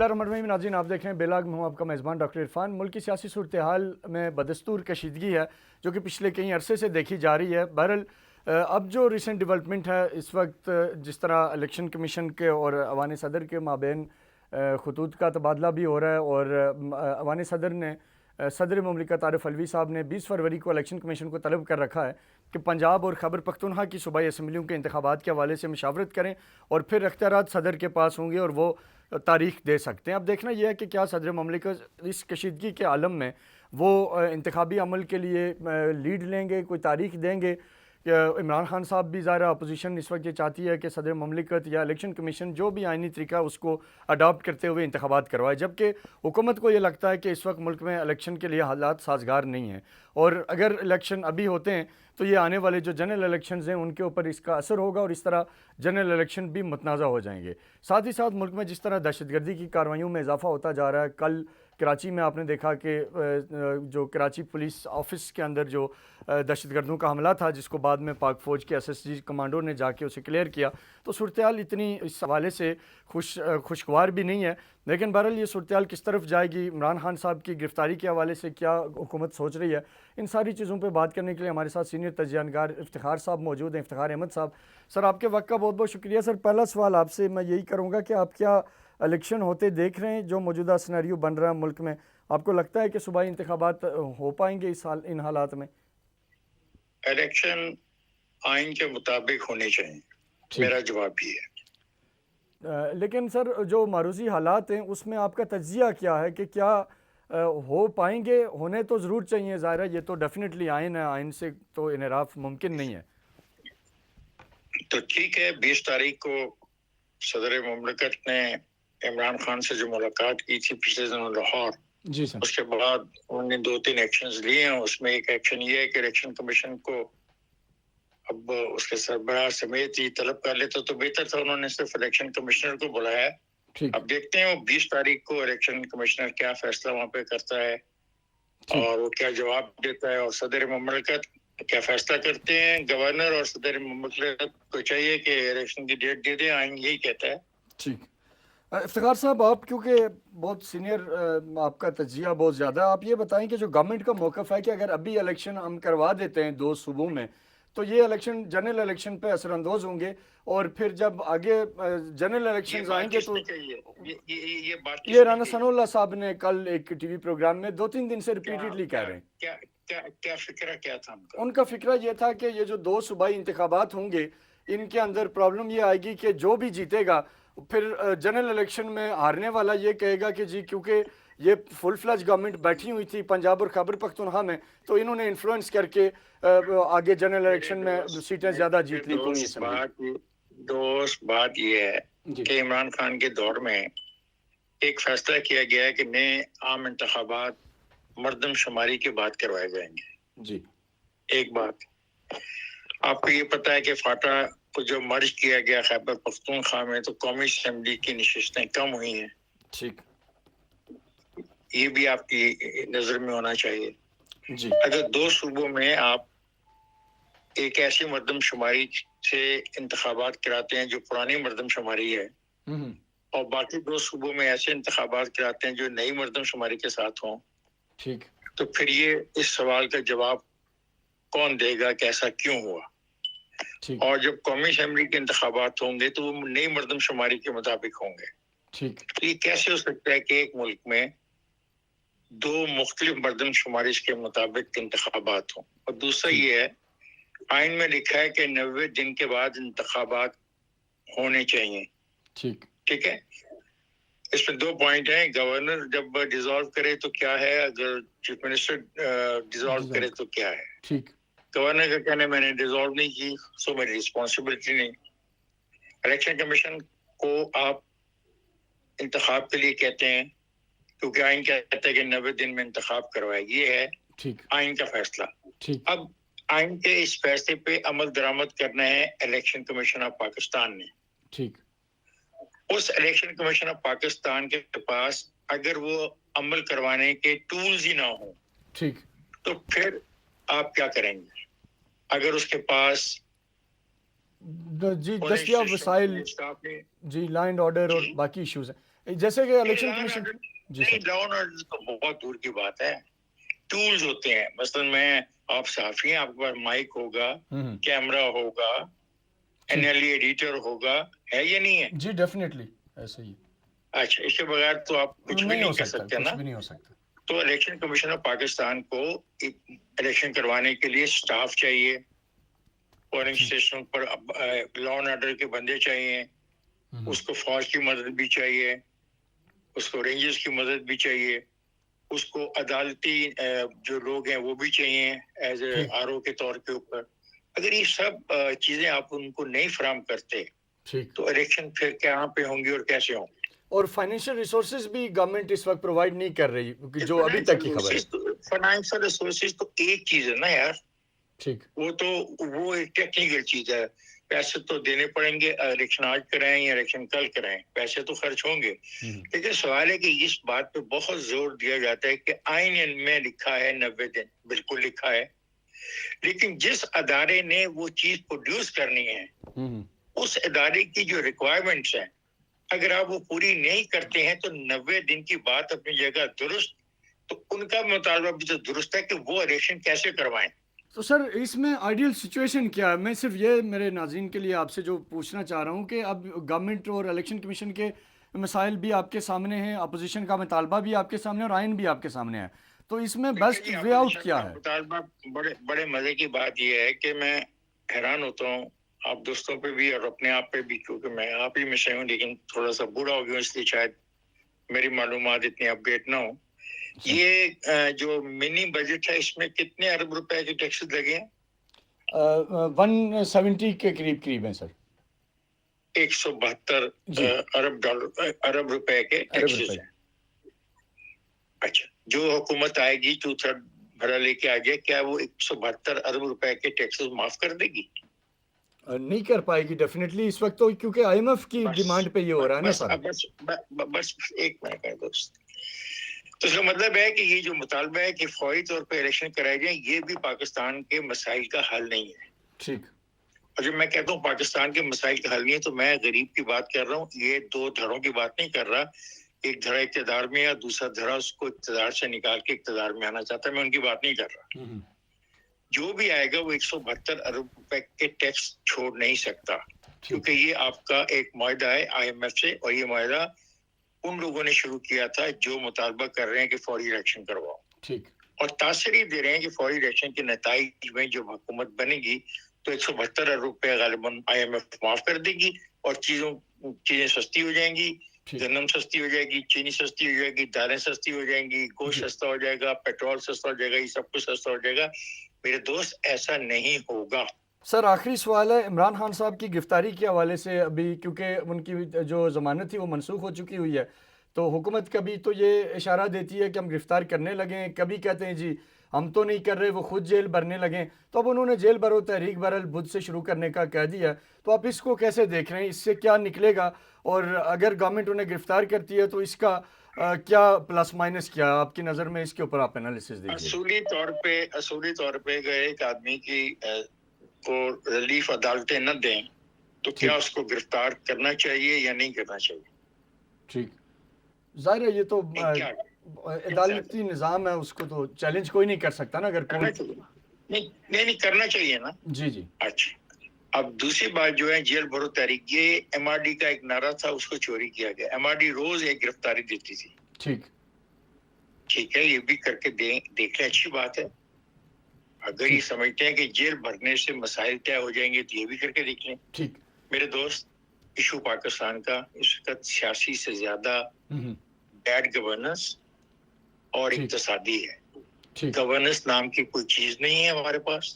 بسم اللہ الرحمن الرحیم. ناظرین آپ دیکھ رہے ہیں بیلاگ میں ہوں آپ کا میزبان ڈاکٹر عرفان. ملک کی سیاسی صورتحال میں بدستور کشیدگی ہے جو کہ پچھلے کئی عرصے سے دیکھی جا رہی ہے. بہرحال اب جو ریسنٹ ڈیولپمنٹ ہے اس وقت جس طرح الیکشن کمیشن کے اور ایوان صدر کے مابین خطوط کا تبادلہ بھی ہو رہا ہے اور ایوان صدر نے صدر مملکت عارف علوی صاحب نے 20 فروری کو الیکشن کمیشن کو طلب کر رکھا ہے کہ پنجاب اور خیبر پختونخوا کی صوبائی اسمبلیوں کے انتخابات کے حوالے سے مشاورت کریں اور پھر اختیارات صدر کے پاس ہوں گے اور وہ تاریخ دے سکتے ہیں. اب دیکھنا یہ ہے کہ کیا صدر مملکت اس کشیدگی کے عالم میں وہ انتخابی عمل کے لیے لیڈ لیں گے, کوئی تاریخ دیں گے. عمران خان صاحب بھی ظاہر اپوزیشن اس وقت یہ چاہتی ہے کہ صدر مملکت یا الیکشن کمیشن جو بھی آئینی طریقہ اس کو اڈاپٹ کرتے ہوئے انتخابات کروائے, جبکہ حکومت کو یہ لگتا ہے کہ اس وقت ملک میں الیکشن کے لیے حالات سازگار نہیں ہیں اور اگر الیکشن ابھی ہوتے ہیں تو یہ آنے والے جو جنرل الیکشنز ہیں ان کے اوپر اس کا اثر ہوگا اور اس طرح جنرل الیکشن بھی متنازع ہو جائیں گے. ساتھ ہی ساتھ ملک میں جس طرح دہشت گردی کی کارروائیوں میں اضافہ ہوتا جا رہا ہے, کل کراچی میں آپ نے دیکھا کہ جو کراچی پولیس آفس کے اندر جو دہشت گردوں کا حملہ تھا جس کو بعد میں پاک فوج کے SSG کمانڈو نے جا کے اسے کلیئر کیا, تو صورتحال اتنی اس حوالے سے خوشگوار بھی نہیں ہے. لیکن بہرحال یہ صورتحال کس طرف جائے گی, عمران خان صاحب کی گرفتاری کے حوالے سے کیا حکومت سوچ رہی ہے, ان ساری چیزوں پہ بات کرنے کے لیے ہمارے ساتھ سینئر تجزیہ نگار افتخار صاحب موجود ہیں. افتخار احمد صاحب, سر آپ کے وقت کا بہت بہت شکریہ. سر پہلا سوال آپ سے میں یہی کروں گا کہ آپ کیا الیکشن ہوتے دیکھ رہے ہیں جو موجودہ سینیریو بن رہا ہے ملک میں, آپ کو لگتا ہے کہ صوبائی انتخابات ہو پائیں گے ان حالات میں؟ الیکشن آئین کے مطابق ہونے چاہیے, میرا جواب یہ ہے. لیکن سر جو معروضی حالات ہیں اس میں آپ کا تجزیہ کیا ہے کہ کیا ہو پائیں گے؟ ہونے تو ضرور چاہیے, ظاہر ہے یہ تو ڈیفینیٹلی آئین ہے, آئین سے تو انحراف ممکن نہیں ہے. تو ٹھیک ہے, 20 تاریخ کو صدر مملکت نے عمران خان سے جو ملاقات کی تھی پچھلے دنوں لاہور, جی سر, اس کے بعد انہوں نے 2-3 ایکشنز لیے ہیں. اس میں ایک ایکشن یہ ہے کہ الیکشن کمیشن کو اب اس کے سربراہ سمیت ہی طلب کر لیتا تو بہتر تھا. انہوں نے صرف الیکشن کمشنر کو بلایا. اب دیکھتے ہیں وہ 20 تاریخ کو الیکشن کمشنر کیا فیصلہ وہاں پہ کرتا ہے اور وہ کیا جواب دیتا ہے, اور صدر مملکت کیا فیصلہ کرتے ہیں. گورنر اور صدر مملکت کو چاہیے کہ الیکشن کی ڈیٹ دے دیں, آئین یہی کہتا ہے. ٹھیک. افتخار صاحب آپ کیونکہ بہت سینئر, آپ کا تجزیہ بہت زیادہ, آپ یہ بتائیں کہ جو گورنمنٹ کا موقف ہے کہ اگر ابھی الیکشن ہم کروا دیتے ہیں 2 صوبوں میں تو یہ الیکشن جنرل الیکشن پہ اثر انداز ہوں گے, اور پھر جب آگے جنرل الیکشنز آئیں گے تو یہ رانا ثناء اللہ صاحب نے کل ایک ٹی وی پروگرام میں 2-3 دن سے ریپیٹڈلی کہہ رہے ہیں. کیا فکرہ کیا تھا ان کا فکرہ یہ تھا کہ یہ جو 2 صوبائی انتخابات ہوں گے ان کے اندر پرابلم یہ آئے گی کہ جو بھی جیتے گا پھر جنرل الیکشن میں ہارنے والا یہ کہے گا کہ جی کیونکہ یہ فل فلج گورنمنٹ بیٹھی ہوئی تھی پنجاب اور خیبر پختونخوا میں تو انہوں نے انفلوئنس کر کے آگے جنرل الیکشن میں سیٹیں زیادہ جیت لی قومی اسمبلی. دوست بات یہ ہے کہ عمران خان کے دور میں ایک فیصلہ کیا گیا ہے کہ نئے عام انتخابات مردم شماری کے بعد کروائے جائیں گے. جی, ایک بات آپ کو یہ پتا ہے کہ فاٹا کو جو مرج کیا گیا خیبر پختونخوا میں تو قومی اسمبلی کی نشستیں کم ہوئی ہیں. ٹھیک, یہ بھی آپ کی نظر میں ہونا چاہیے. جی, اگر 2 صوبوں میں آپ ایک ایسی مردم شماری سے انتخابات کراتے ہیں جو پرانی مردم شماری ہے اور باقی 2 صوبوں میں ایسے انتخابات کراتے ہیں جو نئی مردم شماری کے ساتھ ہوں, ٹھیک, تو پھر یہ اس سوال کا جواب کون دے گا کہ ایسا کیوں ہوا. اور جب قومی اسمبلی کے انتخابات ہوں گے تو وہ نئی مردم شماری کے مطابق ہوں گے. ٹھیک, تو یہ کیسے ہو سکتا ہے کہ ایک ملک میں 2 مختلف مردم شماری کے مطابق انتخابات ہوں. اور دوسرا یہ ہے آئین میں لکھا ہے کہ 90 دن کے بعد انتخابات ہونے چاہیے. ٹھیک ہے, اس میں 2 پوائنٹ ہیں. گورنر جب ڈیزالو کرے تو کیا ہے, اگر چیف منسٹر ڈیزالو کرے تو کیا ہے. ٹھیک, گورنر کا کہنا ہے میں نے ڈیزالو نہیں کی سو میری رسپانسبلٹی نہیں. الیکشن کمیشن کو آپ انتخاب کے لیے کہتے ہیں کیونکہ آئین کہتا ہے کہ 90 دن میں انتخاب کروائے. یہ ہے آئین کا فیصلہ. اب آئین کے اس فیصلے پہ عمل درآمد کرنا ہے الیکشن کمیشن آف پاکستان نے. ٹھیک, اس الیکشن کمیشن آف پاکستان کے پاس اگر وہ عمل کروانے کے ٹولز ہی نہ ہوں ٹھیک, تو پھر آپ کیا کریں گے. اگر اس کے پاس جی دستیاب وسائل, جی لا اینڈ آرڈر اور باقی ایشوز ہیں. جیسے کہ الیکشن کمیشن جی نہیں، سر لا اینڈ آرڈر تو بہت دور کی بات ہے. ٹولز ہوتے ہیں، مثلا میں آپ صحافی ہیں، آپ کے پاس مائک ہوگا، کیمرہ ہوگا، این ایل ای ایڈیٹر ہوگا، ہے یا نہیں ہے؟ جی ڈیفینیٹلی ایسے ہی اچھا، اس کے بغیر تو آپ کچھ بھی نہیں ہو نہیں کر سکتا، سکتے نا. کچھ بھی نہیں ہو سکتا. تو الیکشن کمیشن آف پاکستان کو الیکشن کروانے کے لیے سٹاف چاہیے، polling station per law and order کے بندے چاہیے، اس کو فوج کی مدد بھی چاہیے، اس کو رینجرز کی مدد بھی چاہیے، اس کو عدالتی جو لوگ ہیں وہ بھی چاہیے ایز اے آر او کے طور کے اوپر. اگر یہ سب چیزیں آپ ان کو نہیں فراہم کرتے تو الیکشن پھر کہاں پہ ہوں گی اور کیسے ہوں گے؟ اور فائنینشیل ریسورسز بھی گورنمنٹ اس وقت پرووائڈ نہیں کر رہی، جو ابھی تک کی خبر ہے. فائنینشیل ریسورسز تو ایک چیز ہے نا یار، ٹھیک وہ ایک ٹیکنیکل چیز ہے. پیسے تو دینے پڑیں گے، الیکشن آج کرائیں یا الیکشن کل کرائیں، پیسے تو خرچ ہوں گے. لیکن سوال ہے کہ اس بات پہ بہت زور دیا جاتا ہے کہ آئین میں لکھا ہے 90 دن، بالکل لکھا ہے، لیکن جس ادارے نے وہ چیز پروڈیوس کرنی ہے اس ادارے کی جو ریکوائرمنٹس ہیں اگر آپ وہ پوری نہیں کرتے ہیں تو 90 دن کی بات اپنی جگہ درست، تو ان کا مطالبہ بھی تو درست ہے کہ وہ الیکشن کیسے کروائیں. تو سر اس میں آئیڈیل سچویشن کیا ہے؟ میں صرف یہ میرے ناظرین کے لیے آپ سے جو پوچھنا چاہ رہا ہوں کہ اب گورنمنٹ اور الیکشن کمیشن کے مسائل بھی آپ کے سامنے ہیں، اپوزیشن کا مطالبہ بھی آپ کے سامنے اور آئین بھی آپ کے سامنے ہے، تو اس میں بیسٹ وے آؤٹ کیا ہے؟ مطالبہ بڑے مزے کی بات یہ ہے کہ میں حیران ہوتا ہوں آپ دوستوں پہ بھی اور اپنے آپ پہ بھی، کیونکہ میں آپ ہی میں سے ہوں لیکن تھوڑا سا بوڑھا ہو گیا اس لیے شاید میری معلومات اتنی اپ ڈیٹ نہ ہو. یہ جو منی بجٹ ہے اس میں کتنے ارب روپے کے ٹیکسز لگے ہیں؟ 170 کے قریب ہیں سر. 172 ارب روپے کے ٹیکسز ہیں. اچھا، جو حکومت آئے گی 2/3 بھرا لے کے آ جائے، کیا وہ 172 ارب روپے کے ٹیکسز معاف کر دے گی؟ نہیں کر پائے گی ڈیفینیٹلی اس وقت تو، کیونکہ آئی ایم ایف کی ڈیمانڈ پہ یہ ہو رہا ہے نا سارا. بس ایک منٹ ہے دوست. تو اس کا مطلب ہے کہ یہ جو مطالبہ ہے کہ فوری طور پہ الیکشن کرائے جائیں، یہ بھی پاکستان کے مسائل کا حل نہیں ہے. ٹھیک. اور جب میں کہتا ہوں پاکستان کے مسائل کا حل نہیں ہے تو میں غریب کی بات کر رہا ہوں، یہ دو دھڑوں کی بات نہیں کر رہا. ایک دھڑا اقتدار میں یا دوسرا دھڑا اس کو اقتدار سے نکال کے اقتدار میں آنا چاہتا ہے، میں ان کی بات نہیں کر رہا. جو بھی آئے گا وہ 172 ارب روپے کے ٹیکس چھوڑ نہیں سکتا، کیونکہ یہ آپ کا ایک معاہدہ ہے آئی ایم ایف سے، اور یہ معاہدہ ان لوگوں نے شروع کیا تھا جو مطالبہ کر رہے ہیں کہ فوری الیکشن کرواؤ. ٹھیک. اور تاثر یہ دے رہے ہیں کہ فوری الیکشن کے نتائج میں جو حکومت بنے گی تو 172 ارب روپے غالباً آئی ایم ایف معاف کر دے گی اور چیزیں سستی ہو جائیں گی. گندم سستی ہو جائے گی، چینی سستی ہو جائے گی، دالیں سستی ہو جائیں گی، گوشت سستا ہو جائے گا، پیٹرول سستا ہو جائے گا، یہ سب کچھ سستا ہو جائے گا. میرے دوست ایسا نہیں ہوگا. سر آخری سوال ہے عمران خان صاحب کی گرفتاری کے حوالے سے، ابھی کیونکہ ان کی جو ضمانت تھی وہ منسوخ ہو چکی ہوئی ہے، تو حکومت کبھی تو یہ اشارہ دیتی ہے کہ ہم گرفتار کرنے لگیں، کبھی کہتے ہیں جی ہم تو نہیں کر رہے، وہ خود جیل بھرنے لگیں. تو اب انہوں نے جیل بھرو تحریک بہرحال بدھ سے شروع کرنے کا کہہ دیا ہے، تو آپ اس کو کیسے دیکھ رہے ہیں؟ اس سے کیا نکلے گا؟ اور اگر گورنمنٹ انہیں گرفتار کرتی ہے تو اس کا کیا پلس مائنس کیا آپ کی نظر میں؟ اس کے اوپر آپ انالیسس دیجیے. اصولی طور پہ اگر ایک آدمی کی کو ریلیف عدالتیں نہ دیں تو کیا اس کو گرفتار کرنا چاہیے یا نہیں کرنا چاہیے؟ ٹھیک. ظاہر ہے یہ تو عدالتی نظام ہے، اس کو تو چیلنج کوئی نہیں کر سکتا نا. اگر نہیں کرنا چاہیے نا. جی جی. اچھا، اب دوسری بات جو ہے جیل بھرو تحریک، یہ ایم آر ڈی کا ایک نعرہ تھا، اس کو چوری کیا گیا. ایم آر ڈی روز ایک گرفتاری دیتی تھی. ٹھیک ہے، یہ بھی کر کے دیکھ لیں، اچھی بات ہے. اگر یہ سمجھتے ہیں کہ جیل بھرنے سے مسائل طے ہو جائیں گے تو یہ بھی کر کے دیکھ لیں. ٹھیک. میرے دوست، ایشو پاکستان کا اس وقت سیاسی سے زیادہ بیڈ گورننس اور اقتصادی ہے. گورننس نام کی کوئی چیز نہیں ہے ہمارے پاس،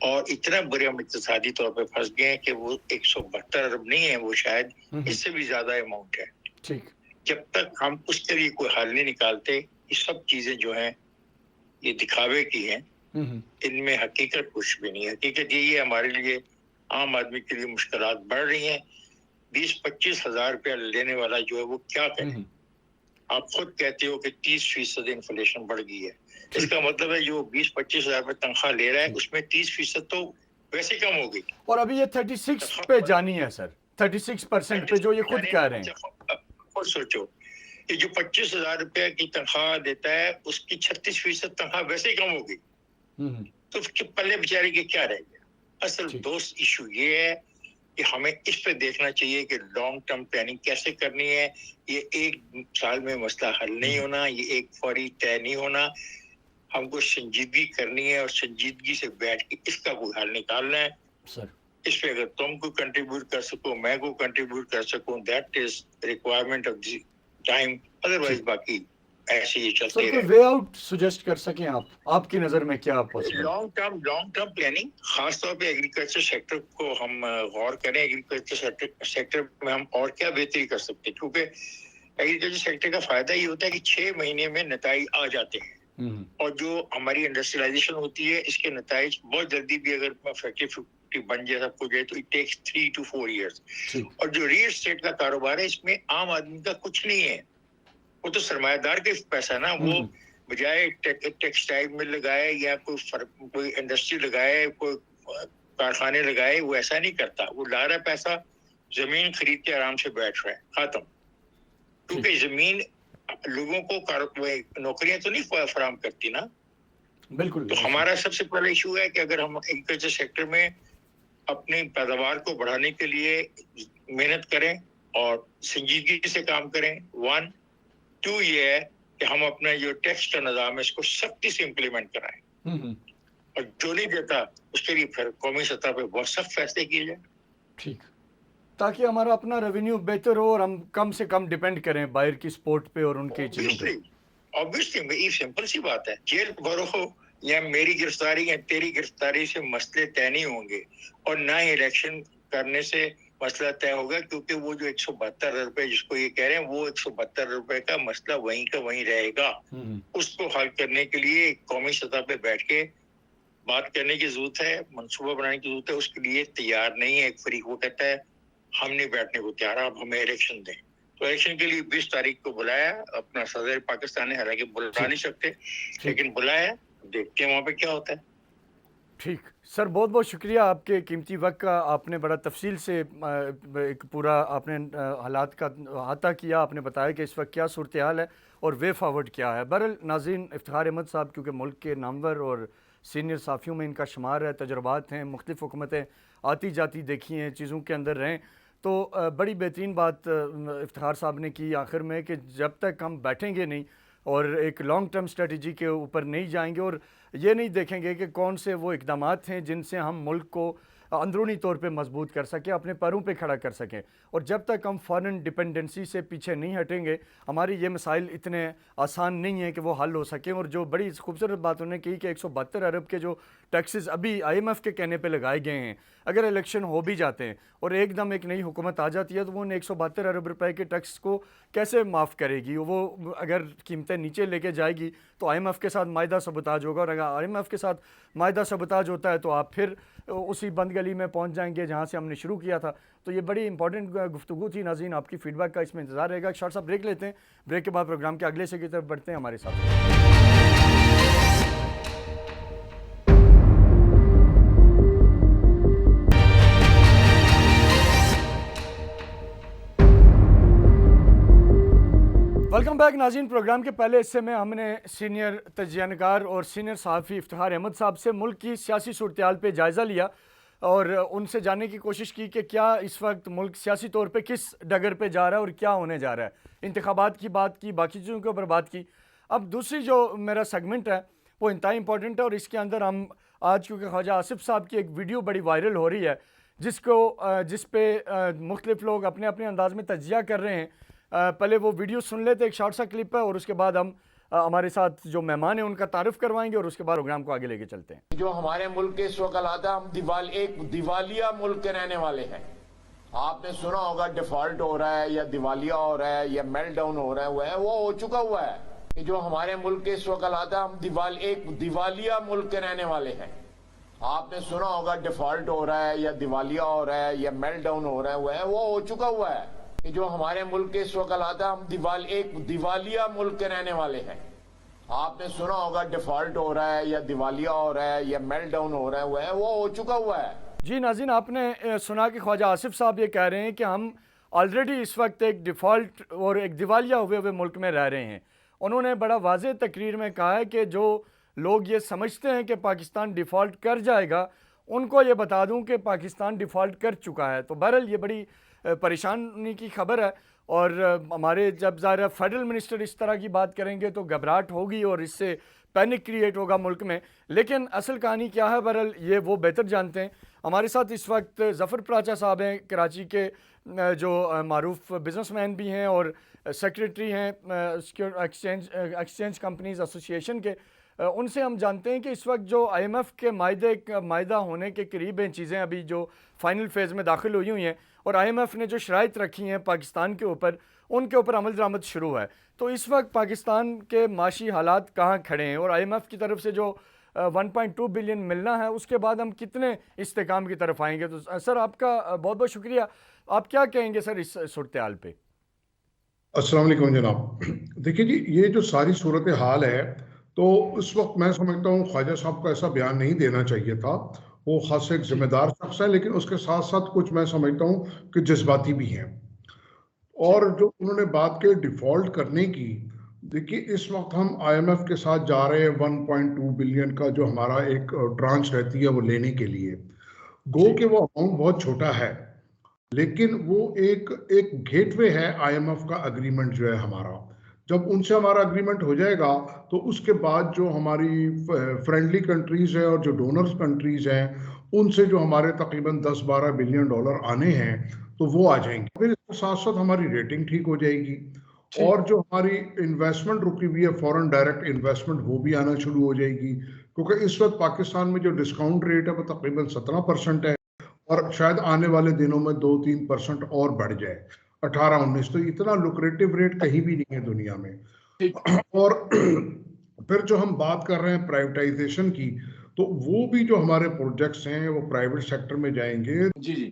اور اتنا برے ہم اقتصادی طور پہ پھنس گئے ہیں کہ وہ 172 ارب نہیں ہے، وہ شاید اس سے بھی زیادہ اماؤنٹ ہے. جب تک ہم اس کے لیے کوئی حل نہیں نکالتے، یہ سب چیزیں جو ہیں یہ دکھاوے کی ہیں، ان میں حقیقت کچھ بھی نہیں. حقیقت یہی ہے ہمارے لیے، عام آدمی کے لیے مشکلات بڑھ رہی ہیں. 20-25 ہزار روپیہ لینے والا جو ہے وہ کیا کرے؟ آپ خود کہتے ہو کہ 30% انفلیشن بڑھ گئی ہے. اس کا مطلب ہے جو 20-25 ہزار روپے تنخواہ لے رہا ہے اس میں 30% تو ویسے کم ہو گئی. اور ابھی یہ 36 پہ جانی ہے سر، 36% پہ جو یہ خود کہہ رہے ہیں. خود سوچو کہ جو 25,000 روپے کی تنخواہ دیتا ہے اس کی 36% تنخواہ ویسے ہی کم ہوگی تو پلے بیچارے کے کیا رہ گیا. اصل دوست ایشو یہ ہے کہ ہمیں اس پہ دیکھنا چاہیے کہ لانگ ٹرم پلاننگ کیسے کرنی ہے. یہ ایک سال میں مسئلہ حل نہیں ہونا, یہ ایک فوری طے نہیں ہونا. ہم کو سنجیدگی کرنی ہے اور سنجیدگی سے بیٹھ کے اس کا کوئی حل نکالنا ہے. اس پہ اگر تم کو کنٹریبیوٹ کر سکو, میں کو کنٹریبیوٹ کر سکوں, that is requirement of the time. Otherwise باقی ایسے ہی چلتے رہے. وے آؤٹ سجیسٹ کر سکیں آپ کی نظر میں کیا پاسبل؟ لانگ ٹرم پلاننگ, خاص طور پہ ایگریکلچر سیکٹر کو ہم غور کریں. ایگریکلچر سیکٹر میں ہم اور کیا بہتری کر سکتے ہیں, کیونکہ ایگریکلچر سیکٹر کا فائدہ یہ ہوتا ہے کہ 6 مہینے میں نتائج آ جاتے ہیں. اور جو ہماری انڈسٹریلائزیشن ہوتی ہے اس کے نتائج بہت جلدی بھی اگر فیکٹری بن جائے سب کچھ جائے تو اٹ ٹیکس 3 to 4 years. اور جو ریئل اسٹیٹ کا کاروبار ہے اس میں عام آدمی کا کچھ نہیں ہے, وہ تو سرمایہ دار کا پیسہ نا. وہ بجائے ٹیکسٹائل میں لگائے یا کوئی انڈسٹری لگائے, کوئی کارخانے لگائے, وہ ایسا نہیں کرتا. وہ لا رہا پیسہ, زمین خرید کے آرام سے بیٹھ رہا ہے, ختم. کیونکہ زمین لوگوں کو نوکریاں تو نہیں فراہم کرتی نا. بالکل. تو ہمارا سب سے پہلا ایشو ہے کہ اگر ہم ایگریکلچر سیکٹر میں اپنی پیداوار کو بڑھانے کے لیے محنت کریں اور سنجیدگی سے کام کریں. 1 2 یہ ہے کہ ہم اپنا جو ٹیکس کا نظام ہے اس کو سختی سے امپلیمنٹ کرائیں, اور جو نہیں دیتا اس کے لیے پھر قومی سطح پہ بہت سخت فیصلے کیے جائیں. ٹھیک, تاکہ ہمارا اپنا ریونیو بہتر ہو اور ہم کم سے کم ڈیپینڈ کریں باہر کی سپورٹ پہ اور ان کی چیزوں پہ. obviously یہ سمپل سی بات ہے. جیل بھرو یا میری گرفتاری یا تیری گرفتاری سے مسئلے طے نہیں ہوں گے, اور نہ ہی الیکشن کرنے سے مسئلہ طے ہوگا, کیونکہ وہ جو 172 روپے جس کو یہ کہہ رہے ہیں وہ 172 روپے کا مسئلہ وہیں کا وہیں رہے گا. اس کو حل کرنے کے لیے قومی سطح پہ بیٹھ کے بات کرنے کی ضرورت ہے, منصوبہ بنانے کی ضرورت ہے. اس کے لیے تیار نہیں ہے. ایک فریق وہ کہتا ہے ہم نہیں بیٹھنے کو تیار, آپ ہمیں الیکشن دیں. تو الیکشن کے لیے 20 تاریخ کو بلایا اپنا صدر پاکستان نے, حالانکہ بلا نہیں سکتے لیکن بلایا, دیکھتے ہیں وہاں پہ کیا ہوتا ہے. ٹھیک سر, بہت بہت شکریہ آپ کے قیمتی وقت کا. آپ نے بڑا تفصیل سے ایک پورا آپ نے حالات کا احاطہ کیا. آپ نے بتایا کہ اس وقت کیا صورتحال ہے اور وے فارورڈ کیا ہے. بہرحال ناظرین, افتخار احمد صاحب کیونکہ ملک کے نامور اور سینئر صحافیوں میں ان کا شمار ہے, تجربات ہیں, مختلف حکومتیں آتی جاتی دیکھی ہیں, چیزوں کے اندر رہیں, تو بڑی بہترین بات افتخار صاحب نے کی آخر میں کہ جب تک ہم بیٹھیں گے نہیں اور ایک لانگ ٹرم اسٹریٹجی کے اوپر نہیں جائیں گے اور یہ نہیں دیکھیں گے کہ کون سے وہ اقدامات ہیں جن سے ہم ملک کو اندرونی طور پہ مضبوط کر سکیں, اپنے پیروں پہ کھڑا کر سکیں, اور جب تک ہم فارن ڈپینڈنسی سے پیچھے نہیں ہٹیں گے ہماری یہ مسائل اتنے آسان نہیں ہیں کہ وہ حل ہو سکیں. اور جو بڑی خوبصورت بات انہوں نے کی کہ 172 ارب کے جو ٹیکسز ابھی IMF کے کہنے پہ لگائے گئے ہیں, اگر الیکشن ہو بھی جاتے ہیں اور ایک دم ایک نئی حکومت آ جاتی ہے تو وہ ان 172 ارب روپے کے ٹیکس کو کیسے معاف کرے گی؟ وہ اگر قیمتیں نیچے لے کے جائے گی تو IMF کے ساتھ معاہدہ سبوتاج ہوگا, اور اگر IMF کے ساتھ معاہدہ سبوتاج ہوتا ہے تو آپ پھر اسی بند گلی میں پہنچ جائیں گے جہاں سے ہم نے شروع کیا تھا. تو یہ بڑی امپورٹنٹ گفتگو تھی. ناظرین, آپ کی فیڈ بیک کا اس میں انتظار رہے گا. ایک شارٹ سا بریک لیتے ہیں, بریک کے بعد پروگرام کے اگلے حصے کی طرف بڑھتے ہیں. ہمارے ساتھ ویلکم بیک ناظرین. پروگرام کے پہلے حصے میں ہم نے سینئر تجزیہ نگار اور سینئر صحافی افتخار احمد صاحب سے ملک کی سیاسی صورتحال پہ جائزہ لیا اور ان سے جاننے کی کوشش کی کہ کیا اس وقت ملک سیاسی طور پہ کس ڈگر پہ جا رہا ہے اور کیا ہونے جا رہا ہے. انتخابات کی بات کی, باقی چیزوں کے اوپر بات کی. اب دوسری جو میرا سیگمنٹ ہے وہ انتہائی امپورٹنٹ ہے, اور اس کے اندر ہم آج کیونکہ خواجہ آصف صاحب کی ایک ویڈیو بڑی وائرل ہو رہی ہے جس پہ مختلف لوگ اپنے اپنے انداز میں تجزیہ کر رہے ہیں. پہلے وہ ویڈیو سن لیتے, ایک شارٹ سا کلپ ہے, اور اس کے بعد ہم ہمارے ساتھ جو مہمان ہیں ان کا تعارف کروائیں گے اور اس کے بعد پروگرام کو آگے لے کے چلتے ہیں. جو ہمارے ملک کے اس وقت حالات ہے, ہم ایک دیوالیہ ملک کے رہنے والے ہیں. آپ نے سنا ہوگا ڈیفالٹ ہو رہا ہے یا دیوالیہ ہو رہا ہے یا میلٹ ڈاؤن ہو رہا ہے, وہ ہو چکا ہوا ہے. جو ہمارے ملک کے اس وقت حالات ہے, ہم ایک دیوالیہ ملک کے رہنے والے ہیں. آپ نے سنا ہوگا ڈیفالٹ ہو رہا ہے یا دیوالیہ ہو رہا ہے یا میلٹ ڈاؤن ہو رہا ہے, وہ ہو چکا ہوا ہے. جو ہمارے ملک کے اس وقت حالات ہے, ہم ایک دیوالیہ ملک کے رہنے والے ہیں. آپ نے سنا ہوگا ڈیفالٹ ہو رہا ہے یا دیوالیہ ہو رہا ہے یا میلٹ ڈاؤن ہو رہا ہے, وہ ہو چکا ہوا ہے. جی ناظرین, آپ نے سنا کہ خواجہ آصف صاحب یہ کہہ رہے ہیں کہ ہم آلریڈی اس وقت ایک ڈیفالٹ اور ایک دیوالیہ ہوئے ملک میں رہ رہے ہیں. انہوں نے بڑا واضح تقریر میں کہا ہے کہ جو لوگ یہ سمجھتے ہیں کہ پاکستان ڈیفالٹ کر جائے گا, ان کو یہ بتا دوں کہ پاکستان ڈیفالٹ کر چکا ہے. تو بہرحال یہ بڑی پریشانی کی خبر ہے, اور ہمارے جب ظاہر فیڈرل منسٹر اس طرح کی بات کریں گے تو گھبراہٹ ہوگی اور اس سے پینک کریٹ ہوگا ملک میں. لیکن اصل کہانی کیا ہے بہرحال یہ وہ بہتر جانتے ہیں. ہمارے ساتھ اس وقت ظفر پراچا صاحب ہیں, کراچی کے جو معروف بزنس مین بھی ہیں اور سیکریٹری ہیں ایکسچینج کمپنیز ایسوسی ایشن کے. ان سے ہم جانتے ہیں کہ اس وقت جو آئی ایم ایف کے معاہدہ ہونے کے قریب ہیں چیزیں, ابھی جو فائنل فیز میں داخل ہوئی ہیں, اور آئی ایم ایف نے جو شرائط رکھی ہیں پاکستان کے اوپر, ان کے اوپر عمل درآمد شروع ہے. تو اس وقت پاکستان کے معاشی حالات کہاں کھڑے ہیں, اور آئی ایم ایف کی طرف سے جو 1.2 بلین ملنا ہے اس کے بعد ہم کتنے استحکام کی طرف آئیں گے؟ تو سر آپ کا بہت بہت شکریہ. آپ کیا کہیں گے سر اس صورتحال پہ؟ السلام علیکم جناب. دیکھیے جی, یہ جو ساری صورتحال ہے تو اس وقت میں سمجھتا ہوں خواجہ صاحب کو ایسا بیان نہیں دینا چاہیے تھا. وہ خاص ایک ذمہ دار شخص ہے, لیکن اس کے ساتھ ساتھ کچھ میں سمجھتا ہوں کہ جذباتی بھی ہیں. اور جو انہوں نے بات کی ڈیفالٹ کرنے کی, دیکھیے اس وقت ہم آئی ایم ایف کے ساتھ جا رہے ہیں 1.2 بلین کا جو ہمارا ایک ٹرانچ رہتی ہے وہ لینے کے لیے. گو کہ وہ اماؤنٹ بہت چھوٹا ہے, لیکن وہ ایک گیٹ وے ہے آئی ایم ایف کا اگریمنٹ جو ہے ہمارا. جب ان سے ہمارا اگریمنٹ ہو جائے گا تو اس کے بعد جو ہماری فرینڈلی کنٹریز ہیں اور جو ڈونرز کنٹریز ہیں ان سے جو ہمارے تقریباً 10-12 بلین ڈالر آنے ہیں تو وہ آ جائیں گے. پھر اس کے ساتھ ساتھ ہماری ریٹنگ ٹھیک ہو جائے گی, اور جو ہماری انویسٹمنٹ رکی ہوئی ہے فورن ڈائریکٹ انویسٹمنٹ وہ بھی آنا شروع ہو جائے گی. کیونکہ اس وقت پاکستان میں جو ڈسکاؤنٹ ریٹ ہے وہ تقریباً 17% ہے, اور شاید آنے والے دنوں میں 2-3% اور بڑھ جائے, 18-19. تو اتنا لوکریٹو ریٹ کہیں بھی نہیں ہے دنیا میں. اور پھر جو ہم بات کر رہے ہیں پرائیویٹائزیشن کی, تو وہ بھی جو ہمارے پروجیکٹس ہیں وہ پرائیویٹ سیکٹر میں جائیں گے. جی.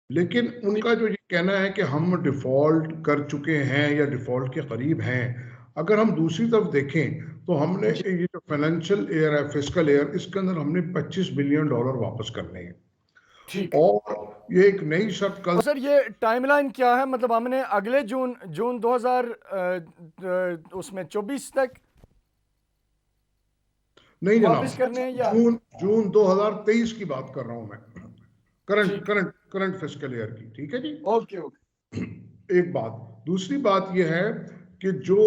لیکن ان کا جو یہ کہنا ہے کہ ہم ڈیفالٹ کر چکے ہیں یا ڈیفالٹ کے قریب ہیں, اگر ہم دوسری طرف دیکھیں تو ہم نے یہ جو فائنینشیل ایئر ہے, فسکل ایئر, اس کے اندر ہم نے 25 بلین ڈالر واپس کرنے ہیں. اور یہ ایک نئی شرط کل. سر یہ ٹائم لائن کیا ہے؟ مطلب ہم نے اگلے جون 2024 تک نہیں واپس کرنے ہیں, یا جون 2023 کی بات کر رہا ہوں میں, کرنٹ فسکل ایئر کی. ٹھیک ہے جی, اوکے. ایک بات. دوسری بات یہ ہے کہ جو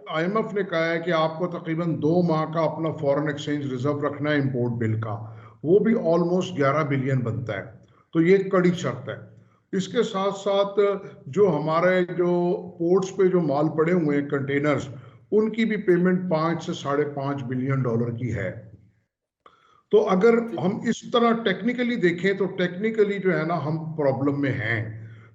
آئی ایم ایف نے کہا ہے کہ آپ کو تقریباً 2 ماہ کا اپنا فورن ایکسچینج ریزرو رکھنا ہے امپورٹ بل کا, وہ بھی آلموسٹ 11 بلین بنتا ہے. تو یہ ایک کڑی شرط ہے. اس کے ساتھ ساتھ جو ہمارے جو پورٹس پہ جو مال پڑے ہوئے ہیں کنٹینرز, ان کی بھی پیمنٹ 5 سے 5.5 بلین ڈالر کی ہے. تو اگر ہم اس طرح ٹیکنیکلی دیکھیں تو ٹیکنیکلی جو ہے نا ہم پرابلم میں ہیں.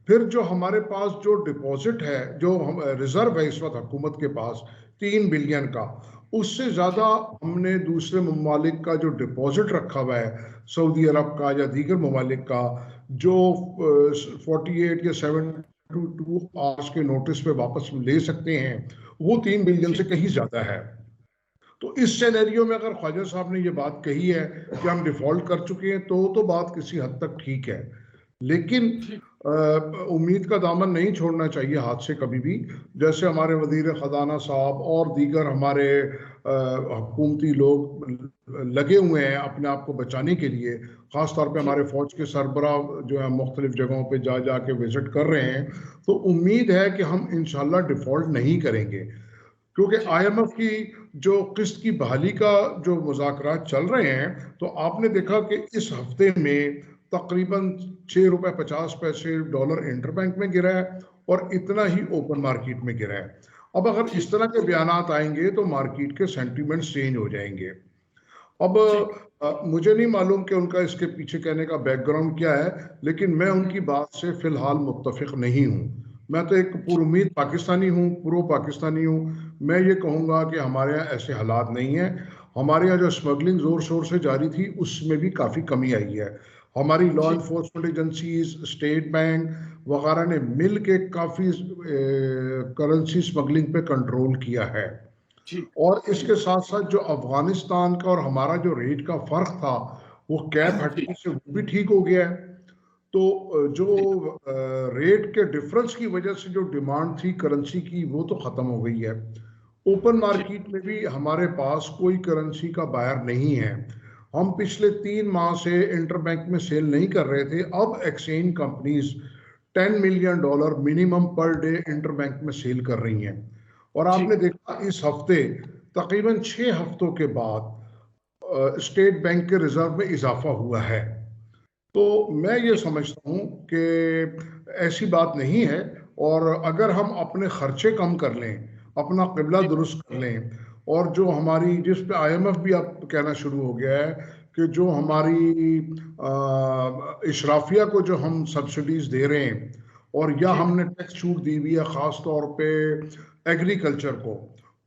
پھر جو ہمارے پاس جو ڈپوزٹ ہے, جو ریزرو ہے اس وقت حکومت کے پاس 3 بلین کا, اس سے زیادہ ہم نے دوسرے ممالک کا جو ڈپوزٹ رکھا ہوا ہے, سعودی عرب کا یا دیگر ممالک کا, جو 48 یا 72 آورس کے نوٹس پہ واپس لے سکتے ہیں, وہ 3 بلین سے کہیں زیادہ ہے. تو اس سینیریو میں اگر خواجہ صاحب نے یہ بات کہی ہے کہ ہم ڈیفالٹ کر چکے ہیں تو بات کسی حد تک ٹھیک ہے, لیکن امید کا دامن نہیں چھوڑنا چاہیے ہاتھ سے کبھی بھی. جیسے ہمارے وزیر خزانہ صاحب اور دیگر ہمارے حکومتی لوگ لگے ہوئے ہیں اپنے آپ کو بچانے کے لیے, خاص طور پہ ہمارے فوج کے سربراہ جو ہے مختلف جگہوں پہ جا کے وزٹ کر رہے ہیں. تو امید ہے کہ ہم انشاءاللہ ڈیفالٹ نہیں کریں گے, کیونکہ آئی ایم ایف کی جو قسط کی بحالی کا جو مذاکرات چل رہے ہیں, تو آپ نے دیکھا کہ اس ہفتے میں تقریباً 6 روپے 50 پیسے ڈالر انٹر بینک میں گرا ہے, اور اتنا ہی اوپن مارکیٹ میں گرا ہے. اب اگر اس طرح کے بیانات آئیں گے تو مارکیٹ کے سینٹیمنٹس چینج ہو جائیں گے. اب مجھے نہیں معلوم کہ ان کا اس کے پیچھے کہنے کا بیک گراؤنڈ کیا ہے, لیکن میں ان کی بات سے فی الحال متفق نہیں ہوں. میں تو ایک پر امید پاکستانی ہوں, پرو پاکستانی ہوں. میں یہ کہوں گا کہ ہمارے یہاں ایسے حالات نہیں ہیں. ہمارے یہاں جو اسمگلنگ زور شور سے جاری تھی اس میں بھی کافی کمی آئی ہے. ہماری law enforcement agencies, state bank وغیرہ نے مل کے کافی کرنسی اسمگلنگ پہ کنٹرول کیا ہے. اور اس کے ساتھ ساتھ جو افغانستان کا اور ہمارا جو ریٹ کا فرق تھا وہ کیپ ہٹنے سے وہ بھی ٹھیک ہو گیا ہے. تو جو ریٹ کے ڈفرنس کی وجہ سے جو ڈیمانڈ تھی کرنسی کی وہ تو ختم ہو گئی ہے. اوپن مارکیٹ میں بھی ہمارے پاس کوئی کرنسی کا بائر نہیں ہے. ہم پچھلے 3 ماہ سے انٹر بینک میں سیل نہیں کر رہے تھے. اب exchange companies $10 million minimum per day inter bank میں سیل کر رہی ہیں. اور آپ نے دیکھا اس ہفتے تقریباً 6 ہفتوں کے بعد اسٹیٹ بینک کے ریزرو میں اضافہ ہوا ہے. تو میں یہ سمجھتا ہوں کہ ایسی بات نہیں ہے. اور اگر ہم اپنے خرچے کم کر لیں, اپنا قبلہ درست کر لیں, اور جو ہماری جس پہ IMF بھی اب کہنا شروع ہو گیا ہے کہ جو ہماری اشرافیہ کو جو ہم سبسڈیز دے رہے ہیں, اور یا ہم نے ٹیکس چھوٹ دی ہوئی ہے خاص طور پہ ایگریکلچر کو,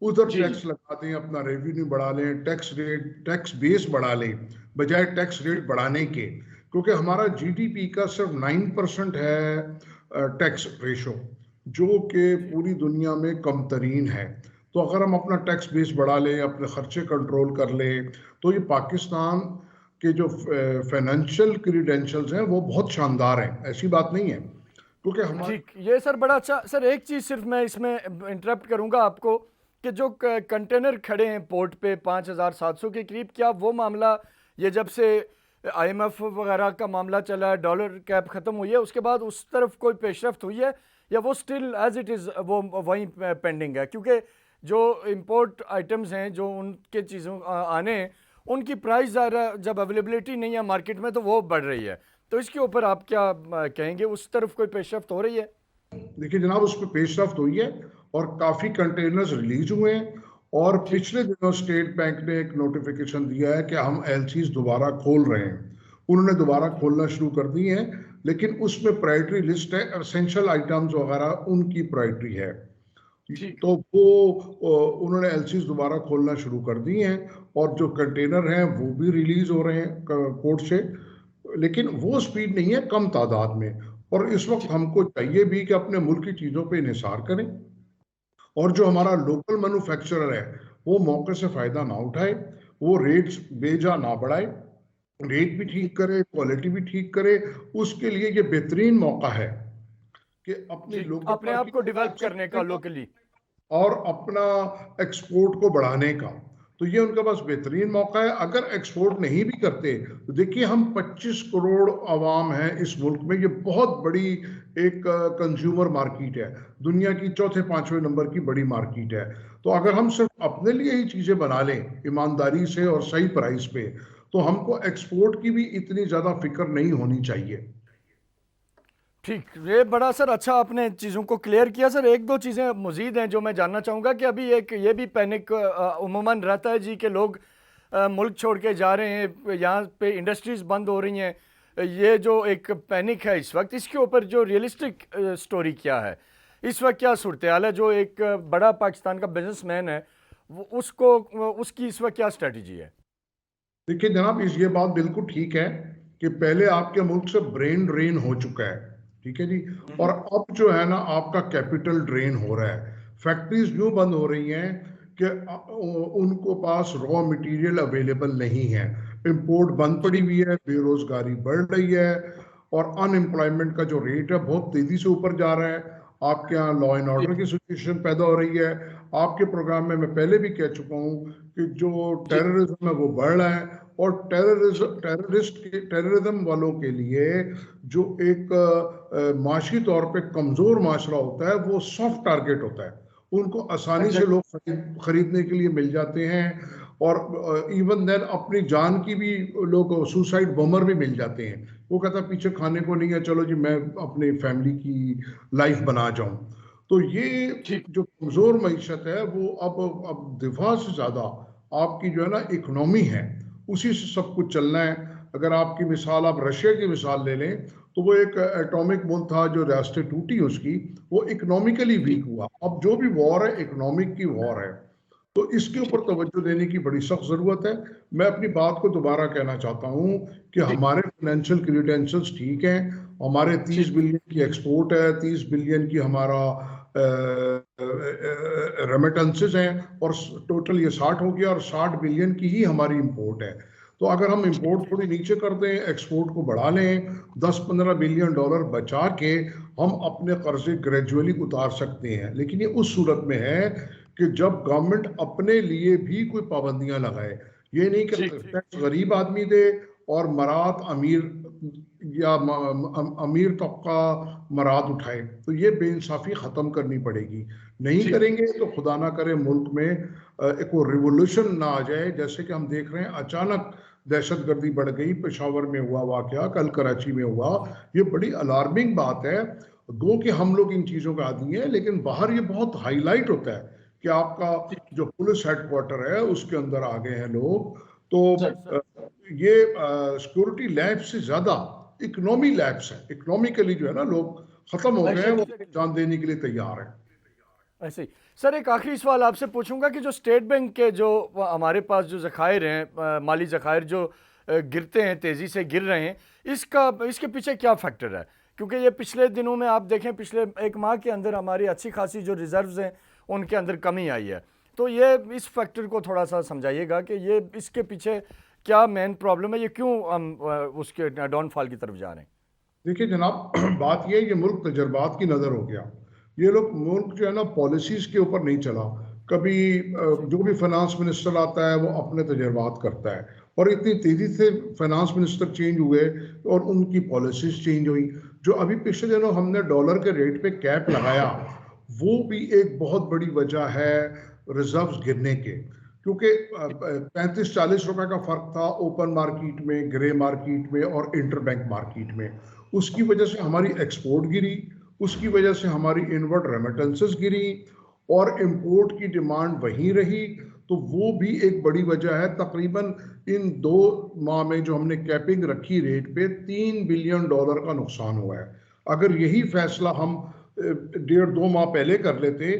ادھر ٹیکس لگا دیں, اپنا ریونیو بڑھا لیں, ٹیکس بیس بڑھا لیں بجائے ٹیکس ریٹ بڑھانے کے. کیونکہ ہمارا GDP کا صرف 9% ہے ٹیکس ریشو, جو کہ پوری دنیا میں کم ترین ہے. تو اگر ہم اپنا ٹیکس بیس بڑھا لیں, اپنے خرچے کنٹرول کر لیں, تو یہ پاکستان کے جو فائنینشیل کریڈینشلز ہیں وہ بہت شاندار ہیں. ایسی بات نہیں ہے کیونکہ ہمارے یہ سر بڑا اچھا. سر ایک چیز صرف میں اس میں انٹرپٹ کروں گا آپ کو کہ جو کنٹینر کھڑے ہیں پورٹ پہ 5700 کے قریب, کیا وہ معاملہ یہ جب سے IMF وغیرہ کا معاملہ چلا ہے, ڈالر کیپ ختم ہوئی ہے, اس کے بعد اس طرف کوئی پیش رفت ہوئی ہے, یا وہ سٹل ایز اٹ از وہ وہیں پینڈنگ ہے؟ کیونکہ جو امپورٹ آئٹمز ہیں, جو ان کے چیزوں آنے ہیں, ان کی پرائز جب اویلیبلٹی نہیں ہے مارکیٹ میں تو وہ بڑھ رہی ہے. تو اس کے اوپر آپ کیا کہیں گے, اس طرف کوئی پیش رفت ہو رہی ہے؟ دیکھیے جناب, اس پہ پیش رفت ہوئی ہے اور کافی کنٹینرز ریلیز ہوئے ہیں. اور پچھلے دنوں اسٹیٹ بینک نے ایک نوٹیفیکیشن دیا ہے کہ ہم LCs دوبارہ کھول رہے ہیں. انہوں نے دوبارہ کھولنا شروع کر دی ہیں, لیکن اس میں پرائرٹی لسٹ ہے, اسینشل آئٹمز وغیرہ ان کی پرائرٹی ہے. تو وہ انہوں نے LCs دوبارہ کھولنا شروع کر دی ہیں, اور جو کنٹینر ہیں وہ بھی ریلیز ہو رہے ہیں پورٹ سے, لیکن وہ سپیڈ نہیں ہے, کم تعداد میں. اور اس وقت ہم کو چاہیے بھی کہ اپنے ملک کی چیزوں پہ انحصار کریں, اور جو ہمارا لوکل مینوفیکچرر ہے وہ موقع سے فائدہ نہ اٹھائے, وہ ریٹس بے جا نہ بڑھائے, ریٹ بھی ٹھیک کرے, کوالٹی بھی ٹھیک کرے. اس کے لیے یہ بہترین موقع ہے کہ اپنے آپ کو ڈیولپ کرنے کا لوکلی اور اپنا ایکسپورٹ کو بڑھانے کا. تو یہ ان کا بس بہترین موقع ہے. اگر ایکسپورٹ نہیں بھی کرتے تو دیکھیے ہم 25 کروڑ عوام ہیں اس ملک میں, یہ بہت بڑی ایک کنزیومر مارکیٹ ہے, دنیا کی 4-5 نمبر کی بڑی مارکیٹ ہے. تو اگر ہم صرف اپنے لیے ہی چیزیں بنا لیں ایمانداری سے اور صحیح پرائس پہ, تو ہم کو ایکسپورٹ کی بھی اتنی زیادہ فکر نہیں ہونی چاہیے. ٹھیک, یہ بڑا سر اچھا آپ نے چیزوں کو کلیئر کیا. سر ایک دو چیزیں مزید ہیں جو میں جاننا چاہوں گا کہ ابھی ایک یہ بھی پینک عموماً رہتا ہے جی کہ لوگ ملک چھوڑ کے جا رہے ہیں, یہاں پہ انڈسٹریز بند ہو رہی ہیں, یہ جو ایک پینک ہے اس وقت, اس کے اوپر جو ریئلسٹک سٹوری کیا ہے اس وقت, کیا صورتحال ہے؟ جو ایک بڑا پاکستان کا بزنس مین ہے اس کی اس وقت کیا اسٹریٹجی ہے؟ دیکھیے جناب, یہ بات بالکل ٹھیک ہے کہ پہلے آپ کے ملک سے برین ڈرین ہو چکا ہے, ٹھیک ہے جی, اور اب جو ہے نا آپ کا کیپٹل ڈرین ہو رہا ہے. فیکٹریز یوں بند ہو رہی ہیں کہ ان کو پاس را مٹیریل اویلیبل نہیں ہے, امپورٹ بند پڑی ہوئی ہے, بے روزگاری بڑھ رہی ہے, اور ان امپلائمنٹ کا جو ریٹ ہے بہت تیزی سے اوپر جا رہا ہے. آپ کے یہاں لا اینڈ آرڈر کی سچویشن پیدا ہو رہی ہے. آپ کے پروگرام میں پہلے بھی کہہ چکا ہوں کہ جو ٹیررزم ہے وہ بڑھ رہا ہے, اور ٹیررزم والوں کے لیے جو ایک معاشی طور پہ کمزور معاشرہ ہوتا ہے وہ سافٹ ٹارگٹ ہوتا ہے. ان کو آسانی سے لوگ خریدنے کے لیے مل جاتے ہیں, اور ایون دین اپنی جان کی بھی لوگ سوسائڈ بومر بھی مل جاتے ہیں. وہ کہتا ہے پیچھے کھانے کو نہیں ہے, چلو جی میں اپنی فیملی کی لائف بنا جاؤں. تو یہ جو کمزور معیشت ہے وہ اب دفاع سے زیادہ آپ کی جو ہے نا اکنومی ہے, اسی سے سب کچھ چلنا ہے. اگر آپ کی مثال, آپ رشیا کی مثال لے لیں تو وہ ایک ایٹامک ملک تھا, جو ریاستیں ٹوٹی اس کی, وہ اکنومیکلی ویک ہوا. اب جو بھی وار ہے اکنومک کی وار ہے, تو اس کے اوپر توجہ دینے کی بڑی سخت ضرورت ہے. میں اپنی بات کو دوبارہ کہنا چاہتا ہوں کہ ہمارے فائنینشیل کریڈینشلز ٹھیک ہیں, ہمارے 30 بلین کی ایکسپورٹ ہے, 30 بلین کی ہمارا ریمیٹنسز ہیں, اور ٹوٹل یہ 60 ہو گیا, اور 60 بلین کی ہی ہماری امپورٹ ہے. تو اگر ہم امپورٹ تھوڑی نیچے کر دیں, ایکسپورٹ کو بڑھا لیں, 10-15 بلین ڈالر بچا کے ہم اپنے قرضے گریجولی اتار سکتے ہیں. لیکن یہ اس صورت میں ہے کہ جب گورنمنٹ اپنے لیے بھی کوئی پابندیاں لگائے. یہ نہیں کہ ٹیکس غریب آدمی دے اور مراد امیر یا امیر طبقہ مراد اٹھائے. تو یہ بے انصافی ختم کرنی پڑے گی. نہیں کریں گے تو خدا نہ کرے ملک میں ایک وہ ریولوشن نہ آ جائے جیسے کہ ہم دیکھ رہے ہیں. اچانک دہشت گردی بڑھ گئی, پشاور میں ہوا واقعہ, کل کراچی میں ہوا. یہ بڑی الارمنگ بات ہے. گو کہ ہم لوگ ان چیزوں کا عادی ہیں, لیکن باہر یہ بہت ہائی لائٹ ہوتا ہے کہ آپ کا جو پولیس ہیڈ کوارٹر ہے اس کے اندر آ گئے ہیں لوگ. تو یہ سیکورٹی لیب سے زیادہ اکنامی لیبس ہے. اکنامیکلی جو ہے نا لوگ ختم ہو گئے ہیں, وہ جان دینے کے لیے تیار ہیں. ایسے ہی سر, ایک آخری سوال آپ سے پوچھوں گا کہ جو اسٹیٹ بینک کے جو ہمارے پاس جو ذخائر ہیں, مالی ذخائر جو گرتے ہیں, تیزی سے گر رہے ہیں, اس کے پیچھے کیا فیکٹر ہے؟ کیونکہ یہ پچھلے دنوں میں آپ دیکھیں, پچھلے ایک ماہ کے اندر ہماری اچھی خاصی جو ریزروز ہیں ان کے اندر کمی آئی ہے. تو یہ اس فیکٹر کو تھوڑا سا سمجھائیے گا کہ یہ اس کے پیچھے کیا مین پرابلم ہے, یہ کیوں ہم اس کے ڈاؤن فال کی طرف جا رہے ہیں؟ دیکھیں جناب, بات یہ ہے کہ ملک تجربات کی نظر ہو گیا. یہ لوگ ملک جو ہے نا پالیسیز کے اوپر نہیں چلا. کبھی جو بھی فائنانس منسٹر آتا ہے وہ اپنے تجربات کرتا ہے, اور اتنی تیزی سے فائنانس منسٹر چینج ہوئے اور ان کی پالیسیز چینج ہوئی. جو ابھی پچھلے دنوں ہم نے ڈالر کے ریٹ پہ کیپ لگایا, وہ بھی ایک بہت بڑی وجہ ہے ریزروز گرنے کے. کیونکہ 35-40 روپے کا فرق تھا اوپن مارکیٹ میں, گرے مارکیٹ میں اور انٹر بینک مارکیٹ میں. اس کی وجہ سے ہماری ایکسپورٹ گری, اس کی وجہ سے ہماری انورڈ ریمیٹنسز گری, اور امپورٹ کی ڈیمانڈ وہیں رہی. تو وہ بھی ایک بڑی وجہ ہے. تقریباً ان 2 ماہ میں جو ہم نے کیپنگ رکھی ریٹ پہ, $3 بلین کا نقصان ہوا ہے. اگر یہی فیصلہ ہم 1.5-2 ماہ پہلے کر لیتے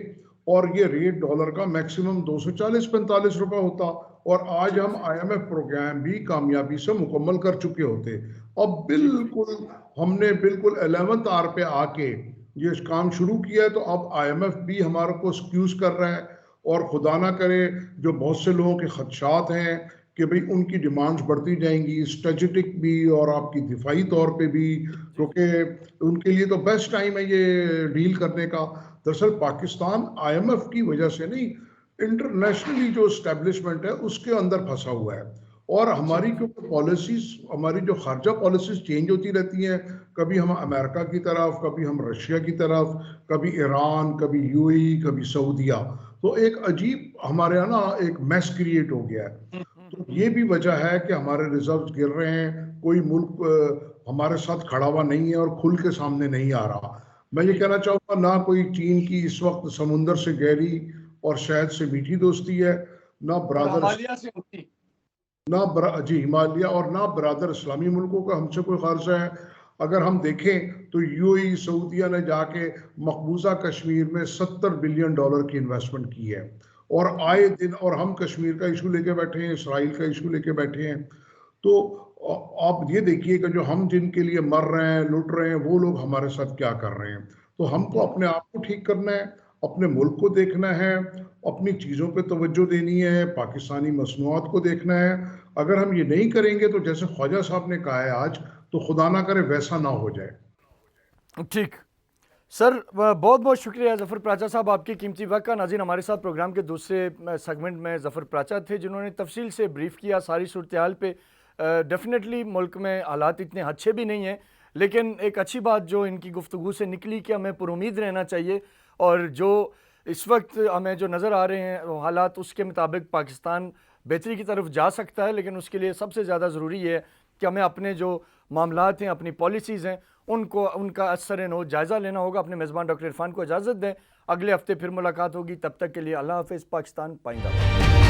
اور یہ ریٹ ڈالر کا میکسیمم 240-45 روپے ہوتا, اور آج ہم IMF پروگرام بھی کامیابی سے مکمل کر چکے ہوتے. اب بالکل ہم نے بالکل 11th آر پہ آ کے یہ کام شروع کیا ہے. تو اب IMF بھی ہمارے کو ایکسکیوز کر رہا ہے, اور خدا نہ کرے جو بہت سے لوگوں کے خدشات ہیں کہ بھئی ان کی ڈیمانڈز بڑھتی جائیں گی, اسٹریٹجک بھی اور آپ کی دفاعی طور پہ بھی, کیونکہ ان کے لیے تو بیسٹ ٹائم ہے یہ ڈیل کرنے کا. دراصل پاکستان IMF کی وجہ سے نہیں, انٹرنیشنلی جو اسٹیبلشمنٹ ہے اس کے اندر پھنسا ہوا ہے. اور ہماری کیونکہ پالیسیز, ہماری جو خارجہ پالیسیز چینج ہوتی رہتی ہیں, کبھی ہم امریکہ کی طرف, کبھی ہم رشیا کی طرف, کبھی ایران, کبھی UAE, کبھی سعودیہ. تو ایک عجیب ہمارے یہاں نا ایک میس کریٹ ہو گیا ہے. تو یہ بھی وجہ ہے کہ ہمارے ریزروز گر رہے ہیں. کوئی ملک ہمارے ساتھ کھڑا ہوا نہیں ہے اور کھل کے سامنے نہیں آ رہا. میں یہ کہنا چاہوں گا, نہ کوئی چین کی اس وقت سمندر سے گہری اور شہد سے میٹھی دوستی ہے, نہ ہمالیہ اور نہ برادر اسلامی ملکوں کا ہم سے کوئی قرض ہے. اگر ہم دیکھیں تو UAE, سعودیہ نے جا کے مقبوضہ کشمیر میں $70 بلین کی انویسٹمنٹ کی ہے, اور آئے دن, اور ہم کشمیر کا ایشو لے کے بیٹھے ہیں, اسرائیل کا ایشو لے کے بیٹھے ہیں. تو آپ یہ دیکھیے کہ جو ہم جن کے لیے مر رہے ہیں, لٹ رہے ہیں, وہ لوگ ہمارے ساتھ کیا کر رہے ہیں. تو ہم کو اپنے آپ کو ٹھیک کرنا ہے, اپنے ملک کو دیکھنا ہے, اپنی چیزوں پہ توجہ دینی ہے, پاکستانی مصنوعات کو دیکھنا ہے. اگر ہم یہ نہیں کریں گے تو جیسے خواجہ صاحب نے کہا ہے آج, تو خدا نہ کرے ویسا نہ ہو جائے. ٹھیک سر, بہت بہت شکریہ ظفر پراچا صاحب, آپ کی قیمتی وقت کا. ناظرین, ہمارے ساتھ پروگرام کے دوسرے سیگمنٹ میں ظفر پراچا تھے, جنہوں نے تفصیل سے بریف کیا ساری صورتحال پہ. ڈیفینیٹلی ملک میں حالات اتنے اچھے بھی نہیں ہیں, لیکن ایک اچھی بات جو ان کی گفتگو سے نکلی کہ ہمیں پر امید رہنا چاہیے, اور جو اس وقت ہمیں جو نظر آ رہے ہیں حالات, اس کے مطابق پاکستان بہتری کی طرف جا سکتا ہے. لیکن اس کے لیے سب سے زیادہ ضروری یہ ہے کہ ہمیں اپنے جو معاملات ہیں, اپنی پالیسیز ہیں, ان کا اثر نو جائزہ لینا ہوگا. اپنے میزبان ڈاکٹر عرفان کو اجازت دیں, اگلے ہفتے پھر ملاقات ہوگی. تب تک کے لیے اللہ حافظ. پاکستان پائندہ.